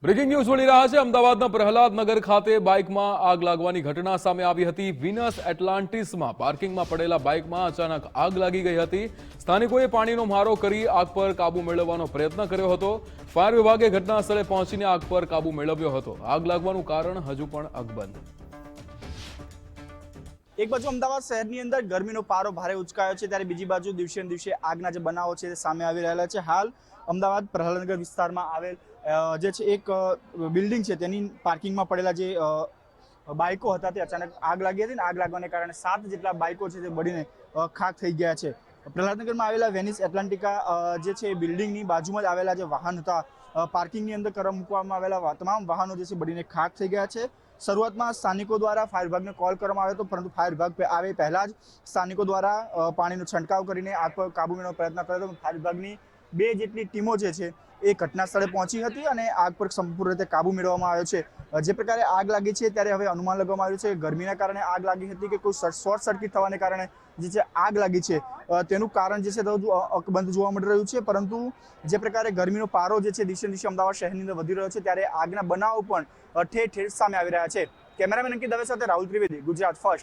Breaking news મળી રહ્યા છે। અમદાવાદના પ્રહલાદનગર ખાતે બાઇકમાં આગ લાગવાની ઘટના સામે આવી હતી। વિનસ એટલાન્ટિસમાં પાર્કિંગમાં પડેલા બાઇકમાં અચાનક આગ લાગી ગઈ હતી। સ્થાનિકોએ પાણીનો મારો કરી આગ પર કાબુ મેળવવાનો પ્રયત્ન કર્યો હતો। ફાયર વિભાગે ઘટના સ્થળે પહોંચીને આગ પર કાબુ મેળવ્યો હતો। આગ લાગવાનું કારણ હજુ પણ અકબંધ। એક બાજુ અમદાવાદ શહેરની અંદર ગરમીનો પારો ભારે ઉચકાયો છે, ત્યારે બીજી બાજુ દિવસે ને દિવસે આગના જે બનાવો છે તે સામે આવી રહેલા છે। હાલ અમદાવાદ પ્રહલાદનગર વિસ્તારમાં આવેલ જે છે એક બિલ્ડિંગ છે તેની પાર્કિંગમાં પડેલા જે બાઇકો હતા તે અચાનક આગ લાગી હતી, ને આગ લાગવાને કારણે 7 જેટલા બાઇકો છે તે બળીને ખાખ થઈ ગયા છે। પ્રહલાદનગરમાં આવેલા વેનિસ એટલાન્ટિકા જે છે બિલ્ડિંગની બાજુમાં જ આવેલા જે વાહન હતા, પાર્કિંગની અંદર મૂકવામાં આવેલા તમામ વાહનો જે છે બળીને ખાખ થઈ ગયા છે। શરૂઆતમાં સ્થાનિકો દ્વારા ફાયર વિભાગને કોલ કરવામાં આવ્યો હતો, પરંતુ ફાયર વિભાગ આવે પહેલા જ સ્થાનિકો દ્વારા પાણીનો છંટકાવ કરીને આગ પર કાબુ મેળવવાનો પ્રયત્ન કર્યો હતો। ફાયર વિભાગની 2 જેટલી ટીમો જે છે એ ઘટના સ્થળે પહોંચી હતી અને આગ પર સંપૂર્ણ રીતે કાબુ મેળવવામાં આવ્યો છે। જે પ્રકારે આગ લાગી છે ત્યારે હવે અનુમાન લગાવવામાં આવ્યું છે ગરમીના કારણે આગ લાગી હતી કે કોઈ શોર્ટ સર્કિટ થવાને કારણે જે છે આગ લાગી છે, તેનું કારણ જે છે તે અકબંધ જોવા મળી રહ્યું છે। પરંતુ જે પ્રકારે ગરમીનો પારો જે છે દિવસે દિવસે અમદાવાદ શહેરની અંદર વધી રહ્યો છે, ત્યારે આગના બનાવો પણ ઠેર ઠેર સામે આવી રહ્યા છે। કેમેરામેન અંકિત દવે સાથે રાહુલ ત્રિવેદી, ગુજરાત ફર્સ્ટ।